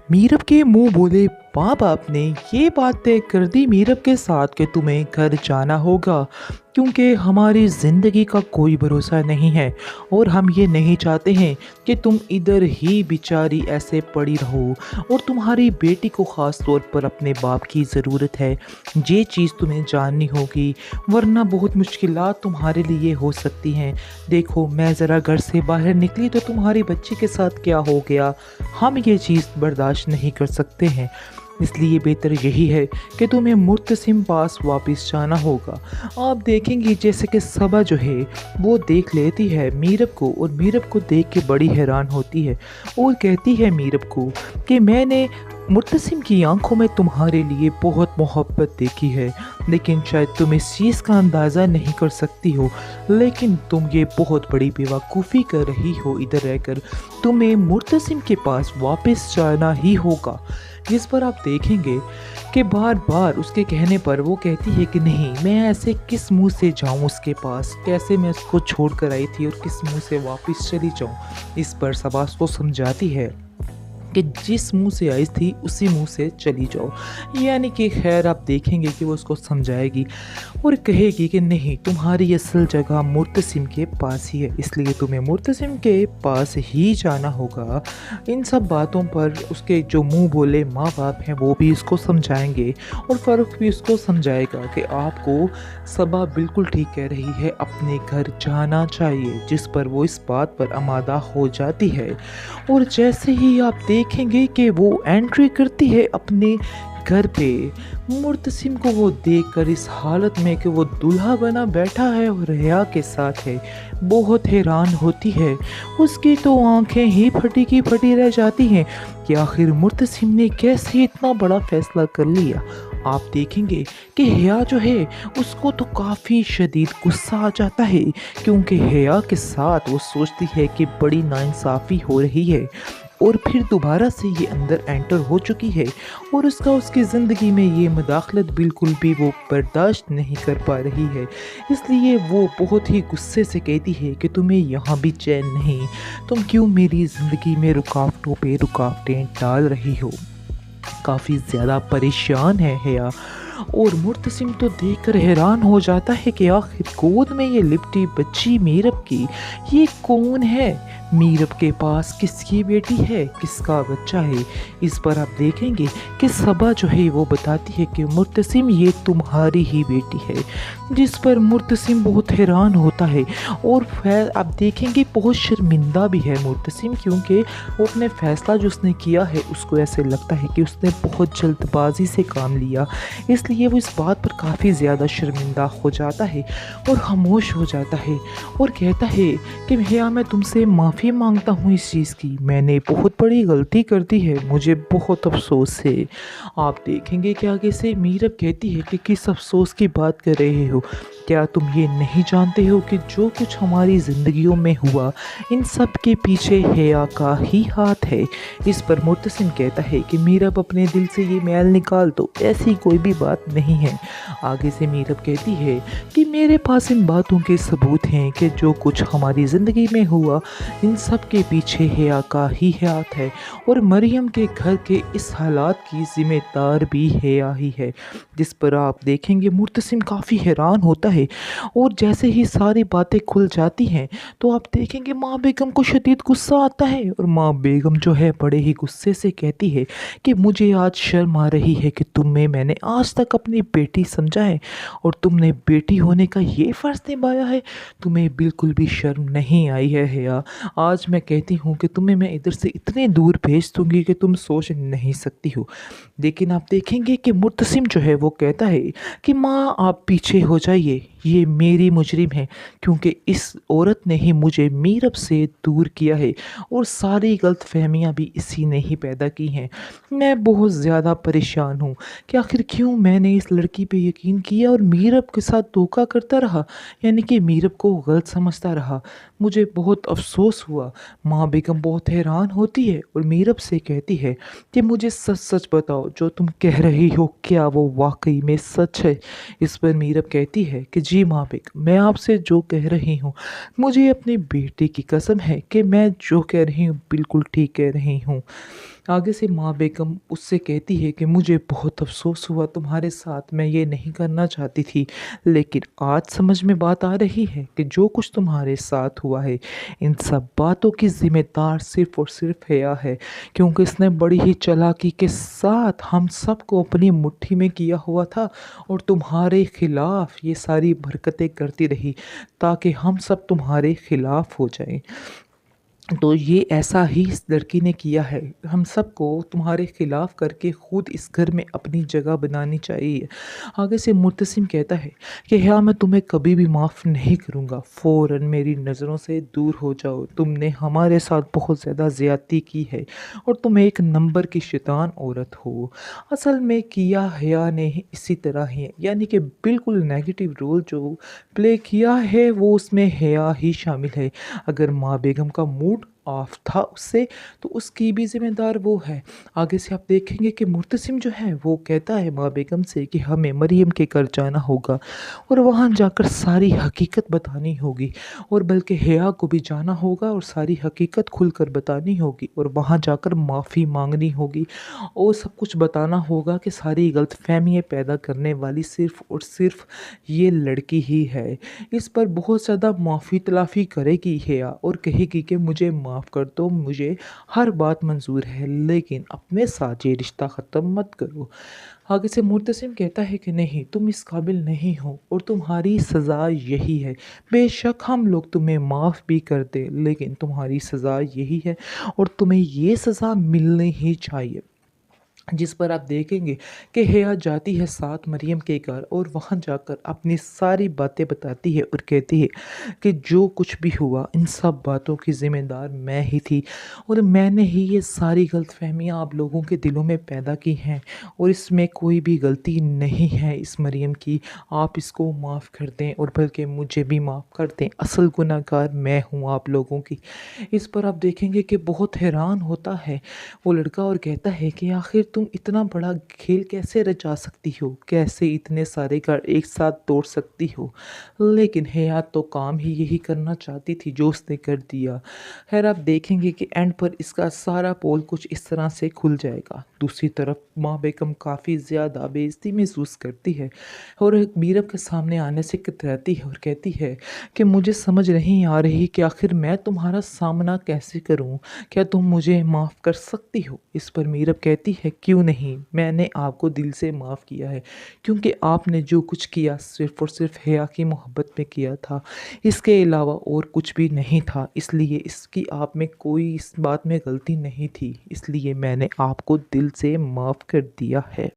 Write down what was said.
मीरब के मुंह बोले माँ बाप ने ये बात तय कर दी मीरब के साथ कि तुम्हें घर जाना होगा, क्योंकि हमारी ज़िंदगी का कोई भरोसा नहीं है और हम ये नहीं चाहते हैं कि तुम इधर ही बेचारी ऐसे पड़ी रहो। और तुम्हारी बेटी को ख़ास तौर पर अपने बाप की ज़रूरत है, ये चीज़ तुम्हें जाननी होगी, वरना बहुत मुश्किलात तुम्हारे लिए हो सकती हैं। देखो, मैं ज़रा घर से बाहर निकली तो तुम्हारी बच्ची के साथ क्या हो गया, हम ये चीज़ बर्दाश्त नहीं कर सकते हैं। इसलिए बेहतर यही है कि तुम्हें मुर्तसिम पास वापस जाना होगा। आप देखेंगे जैसे कि सबा जो है वो देख लेती है मीरब को, और मीरब को देख के बड़ी हैरान होती है और कहती है मीरब को कि मैंने मुर्तसिम की आंखों में तुम्हारे लिए बहुत मोहब्बत देखी है, लेकिन शायद तुम इस चीज़ का अंदाज़ा नहीं कर सकती हो। लेकिन तुम ये बहुत बड़ी बेवकूफ़ी कर रही हो इधर रहकर। तुम्हें मुर्तसिम के पास वापस जाना ही होगा। जिस पर आप देखेंगे कि बार बार उसके कहने पर वो कहती है कि नहीं, मैं ऐसे किस मुंह से जाऊं उसके पास, कैसे मैं उसको छोड़ कर आई थी और किस मुंह से वापस चली जाऊं। इस पर शबाश को समझाती है कि जिस मुंह से आई थी उसी मुंह से चली जाओ। यानी कि खैर आप देखेंगे कि वो उसको समझाएगी और कहेगी कि नहीं, तुम्हारी असल जगह मुर्तसिम के पास ही है, इसलिए तुम्हें मुर्तसिम के पास ही जाना होगा। इन सब बातों पर उसके जो मुंह बोले माँ बाप हैं वो भी इसको समझाएंगे और फ़ारूक भी उसको समझाएगा कि आपको सबा बिल्कुल ठीक कह रही है, अपने घर जाना चाहिए। जिस पर वो इस बात पर आमादा हो जाती है। और जैसे ही आप देखेंगे कि वो एंट्री करती है अपने घर पे, मुर्तसिम को वो देखकर इस हालत में कि वो दूल्हा बना बैठा है और रिया के साथ है, बहुत हैरान होती है। उसकी तो आंखें ही फटी की फटी रह जाती हैं कि आखिर मुर्तसिम ने कैसे इतना बड़ा फैसला कर लिया। आप देखेंगे कि हिया जो है उसको तो काफ़ी शदीद गुस्सा आ जाता है, क्योंकि हिया के साथ वो सोचती है कि बड़ी नाइंसाफ़ी हो रही है और फिर दोबारा से ये अंदर एंटर हो चुकी है और उसका उसकी ज़िंदगी में ये मुदाखलत बिल्कुल भी वो बर्दाश्त नहीं कर पा रही है। इसलिए वो बहुत ही गुस्से से कहती है कि तुम्हें यहाँ भी चैन नहीं, तुम क्यों मेरी ज़िंदगी में रुकावटों पे रुकावटें डाल रही हो। काफ़ी ज़्यादा परेशान है हिया और मुर्तसिम तो देखकर हैरान हो जाता है कि आखिर गोद में ये लिपटी बच्ची मीरब की, ये कौन है, मीरब के पास किसकी बेटी है, किसका बच्चा है। इस पर आप देखेंगे कि सबा जो है वो बताती है कि मुर्तसिम ये तुम्हारी ही बेटी है। जिस पर मुर्तसिम बहुत हैरान होता है और फिर आप देखेंगे बहुत शर्मिंदा भी है मुर्तसिम, क्योंकि वो अपने फ़ैसला जो उसने किया है उसको ऐसे लगता है कि उसने बहुत जल्दबाजी से काम लिया, इसलिए वो इस बात पर काफ़ी ज़्यादा शर्मिंदा हो जाता है और खामोश हो जाता है और कहता है कि भैया मैं तुमसे माफ़ी मांगता हूँ इस चीज़ की, मैंने बहुत बड़ी गलती कर दी है, मुझे बहुत अफसोस है। आप देखेंगे कि आगे से मीरब कहती है कि किस अफसोस की बात कर रहे हो, क्या तुम ये नहीं जानते हो कि जो कुछ हमारी ज़िंदगियों में हुआ इन सब के पीछे हिया का ही हाथ है। इस पर मुर्तसिम कहता है कि मीरब अपने दिल से ये मैल निकाल दो, ऐसी कोई भी बात नहीं है। आगे से मीरब कहती है कि मेरे पास इन बातों के सबूत हैं कि जो कुछ हमारी ज़िंदगी में हुआ इन सब के पीछे हिया का ही हाथ है और मरियम के घर के इस हालात की ज़िम्मेदार भी हिया ही है। जिस पर आप देखेंगे मुर्तसिम काफ़ी हैरान होता है और जैसे ही सारी बातें खुल जाती हैं तो आप देखेंगे माँ बेगम को शदीद गुस्सा आता है और माँ बेगम जो है बड़े ही गुस्से से कहती है कि मुझे आज शर्म आ रही है कि तुम्हें मैंने आज तक अपनी बेटी समझा है और तुमने बेटी होने का ये फ़र्ज़ निभाया है, तुम्हें बिल्कुल भी शर्म नहीं आई है हिया। आज मैं कहती हूँ कि तुम्हें मैं इधर से इतने दूर भेज दूँगी कि तुम सोच नहीं सकती हो। लेकिन आप देखेंगे कि मुर्तसिम जो है वो कहता है कि माँ आप पीछे हो जाइए, ये मेरी मुजरिम है, क्योंकि इस औरत ने ही मुझे मीरब से दूर किया है और सारी गलतफहमियाँ भी इसी ने ही पैदा की हैं। मैं बहुत ज़्यादा परेशान हूँ कि आखिर क्यों मैंने इस लड़की पे यकीन किया और मीरब के साथ धोखा करता रहा, यानी कि मीरब को गलत समझता रहा। मुझे बहुत अफसोस हुआ। माँ बेगम बहुत हैरान होती है और मीरब से कहती है कि मुझे सच सच बताओ, जो तुम कह रही हो क्या वो वाकई में सच है। इस पर मीरब कहती है कि जी माँ बेगम, मैं आपसे जो कह रही हूँ, मुझे अपनी बेटी की कसम है कि मैं जो कह रही हूँ बिल्कुल ठीक कह रही हूँ। आगे से माँ बेगम उससे कहती है कि मुझे बहुत अफ़सोस हुआ तुम्हारे साथ, मैं ये नहीं करना चाहती थी। लेकिन आज समझ में बात आ रही है कि जो कुछ तुम्हारे साथ हुआ है, इन सब बातों की ज़िम्मेदार सिर्फ़ और सिर्फ़ हिया है, क्योंकि इसने बड़ी ही चालाकी के साथ हम सबको अपनी मुट्ठी में किया हुआ था और तुम्हारे खिलाफ़ ये सारी हरकतें करती रही, ताकि हम सब तुम्हारे खिलाफ़ हो जाएँ। तो ये ऐसा ही इस लड़की ने किया है। हम सबको तुम्हारे खिलाफ़ करके खुद इस घर में अपनी जगह बनानी चाहिए। आगे से मुर्तसिम कहता है कि हाँ, मैं तुम्हें कभी भी माफ़ नहीं करूँगा। फ़ौरन मेरी नज़रों से दूर हो जाओ। तुमने हमारे साथ बहुत ज़्यादा ज़्यादती की है और तुम एक नंबर की शैतान औरत हो। असल में किया हया ने इसी तरह ही, यानी कि बिल्कुल नेगेटिव रोल जो प्ले किया है वो उसमें हया ही शामिल है। अगर माँ बेगम का मूड ऑफ था उससे, तो उसकी भी ज़िम्मेदार वो है। आगे से आप देखेंगे कि मुर्तसिम जो है वो कहता है माँ बेगम से कि हमें मरियम के घर जाना होगा और वहाँ जाकर सारी हकीकत बतानी होगी, और बल्कि हया को भी जाना होगा और सारी हकीकत खुलकर बतानी होगी और वहाँ जाकर माफ़ी मांगनी होगी और सब कुछ बताना होगा कि सारी गलतफहमियाँ पैदा करने वाली सिर्फ़ और सिर्फ़ ये लड़की ही है। इस पर बहुत ज़्यादा माफ़ी तलाफ़ी करेगी हिया और कहेगी कि मुझे माफ़ कर दो, मुझे हर बात मंज़ूर है, लेकिन अपने साथ ये रिश्ता ख़त्म मत करो। आगे से मुर्तसिम कहता है कि नहीं, तुम इस काबिल नहीं हो और तुम्हारी सज़ा यही है। बेशक हम लोग तुम्हें माफ़ भी कर दें, लेकिन तुम्हारी सज़ा यही है और तुम्हें ये सज़ा मिलनी ही चाहिए। जिस पर आप देखेंगे कि हिया जाती है साथ मरियम के घर और वहाँ जाकर अपनी सारी बातें बताती है और कहती है कि जो कुछ भी हुआ इन सब बातों की ज़िम्मेदार मैं ही थी और मैंने ही ये सारी गलतफहमियाँ आप लोगों के दिलों में पैदा की हैं और इसमें कोई भी गलती नहीं है इस मरियम की। आप इसको माफ़ कर दें और बल्कि मुझे भी माफ़ कर दें, असल गुनहगार मैं हूँ आप लोगों की। इस पर आप देखेंगे कि बहुत हैरान होता है वो लड़का और कहता है कि आखिर तुम इतना बड़ा खेल कैसे रचा सकती हो, कैसे इतने सारे घर एक साथ तोड़ सकती हो। लेकिन हयात तो काम ही यही करना चाहती थी जो उसने कर दिया। खैर आप देखेंगे कि एंड पर इसका सारा पोल कुछ इस तरह से खुल जाएगा। दूसरी तरफ माँ बेगम काफ़ी ज़्यादा बेइज्जती महसूस करती है और मीरब के सामने आने से कतराती है और कहती है कि मुझे समझ नहीं आ रही कि आखिर मैं तुम्हारा सामना कैसे करूं, क्या तुम मुझे माफ़ कर सकती हो। इस पर मीरब कहती है क्यों नहीं, मैंने आपको दिल से माफ़ किया है, क्योंकि आपने जो कुछ किया सिर्फ़ और सिर्फ हया की मोहब्बत में किया था, इसके अलावा और कुछ भी नहीं था। इसलिए इसकी आप में कोई इस बात में गलती नहीं थी, इसलिए मैंने आपको दिल से माफ़ कर दिया है।